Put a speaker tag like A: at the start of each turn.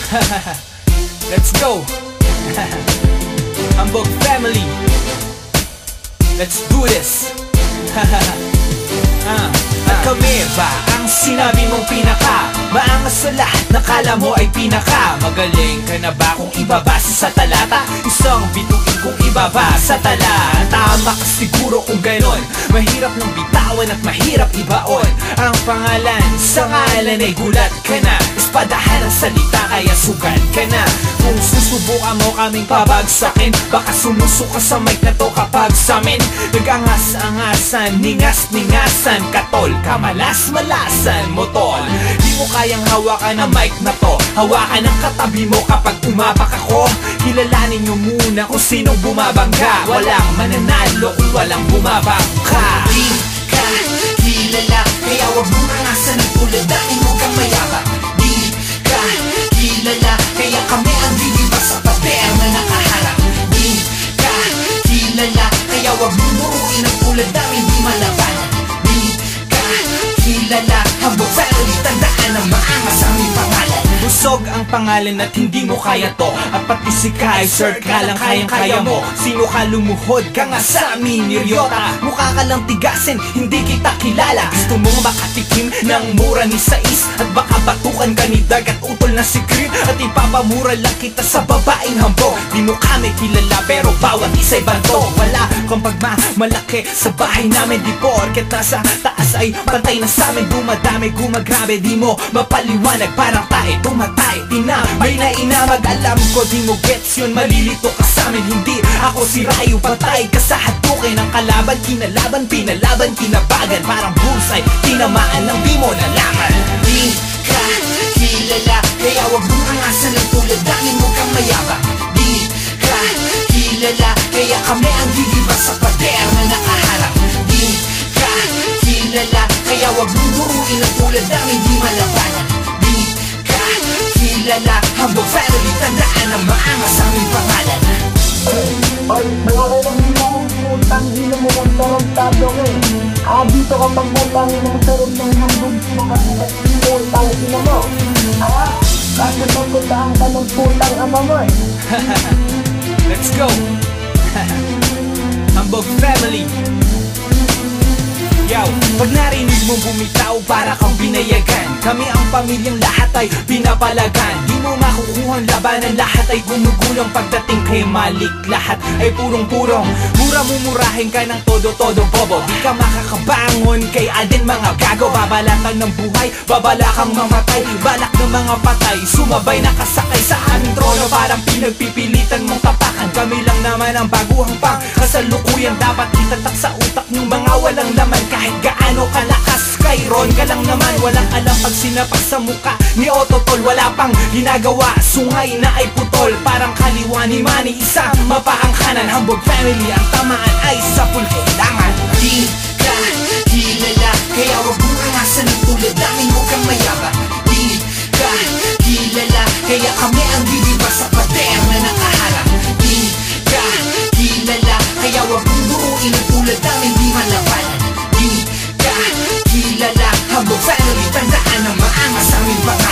A: Let's go. Hambog family, let's do this. At kami ba ang sinabi mong pinaka maangas sa lahat, nakala mo ay pinaka magaling ka na ba kung ibabasa sa talata? Isang bituin kung ibabasa tala. Tama ka siguro kung ganon. Mahirap nang bitawan at mahirap ibaon ang pangalan. Sa ngalan ay gulat ka na. Espadahan ang salita kaya sugat ka na. Kung susubukan mo kaming pabagsakin, baka sumusuka sa mic na to kapag samin nag-angas-angasan, ningas-ningasan, katol, kamalas-malasan mo tol. Di mo kayang hawakan ang mic na to, hawakan ang katabi mo kapag umapak ako. Kilalanin nyo muna kung sinong bumabangga, walang mananalo kung walang bumabangka.
B: Di ka kilala, kaya wag mong angasan ang tulad dahil mo kang mayabang. Di ka kilala, kaya kami ang didiba sa pader na nakaharap. Di ka kilala, kaya wag mong buruin ang tulad namin di malabanan. Di ka kilala, hambog family, tandaan ang maangas ang aming pangalan.
A: Busog ang pangalan at hindi mo kaya to. At pati si Kaiser ka lang kayang-kaya mo. Sino ka lumuhod ka nga sa amin niryota? Mukha ka lang tigasin, hindi kita kilala. Gusto mong makatikim ng mura ni Sais, at baka batukan ka ni Dag at utol na si Creed, at ipapamura lang kita sa babaeng hambog. Di mo kami kilala pero bawat isa'y banto. Wala kang pagmamalaki sa bahay namin, di porket nasa taas ay pantay na samin. Dumadami, gumagrabe, di mo mapaliwanag, parang tae tumatay, tinamay na inamag. Alam ko di mo gets yun, malilito ka samin. Hindi ako si Rayo, patay ka sa hatukin ng kalaban. Kinalaban, pinalaban, kinabagan, parang bullseye, tinamaan ng di mo nalaman.
B: Di ka kilala, kaya wag mong angasan ang tulad dahil mo kang mayabang. Di ka kilala, kaya kami ang didiba sa pader na nakaharap. Di ka kilala, kaya wag mong buruin ang tulad namin di malabanan. Di ka kilala, hambog family, tandaan ang maangas ang aming pangalan.
C: Ay, malaki lang yung putang ina mo ng tarantado eh. Dito ka magmutang ng sarong ng hambog mo kasi putang ina mo. Kasi magmutang ka ng putang ama mo eh.
A: Let's go. Hambog family. Yo, pag narinig mong bumitaw para kang binayagan, kami ang pamilyang lahat ay pinapalagan. Di mo makukuhang labanan, lahat ay gumugulang. Pagdating kay Malik, lahat ay purong-purong. Mura-mumurahin ka ng todo-todo bobo. Di ka makakabangon kay Alden mga gago. Babalatan ng buhay, babala kang mamatay. Balak ng mga patay, sumabay nakasakay sa aming trono. Parang pinagpipilitan mong tapakan. Kami lang naman ang baguhang pang kasalukuyan. Dapat itatak sa utak ng mga walang laman. Kahit gaano kalakas, kay Ron ka lang naman. Walang alam pag sinapak sa muka ni Ototol. Wala pang ginagawa, sungay na ay putol. Parang kaliwa ni Manny, isa mapaang kanan. Hambog family, ang tamaan ay sa full kailangan.
B: Di ka kilala, kaya wag mong angasan ang tulad namin mo kang mayabang. Di ka kilala, kaya kami ang didiba sa pader na nakaharap. Di ka kilala, kaya wag mong buruin ang tulad namin di malabanan. Di ka kilala, hambog family, tandaan ang maangas ang aming pangalan.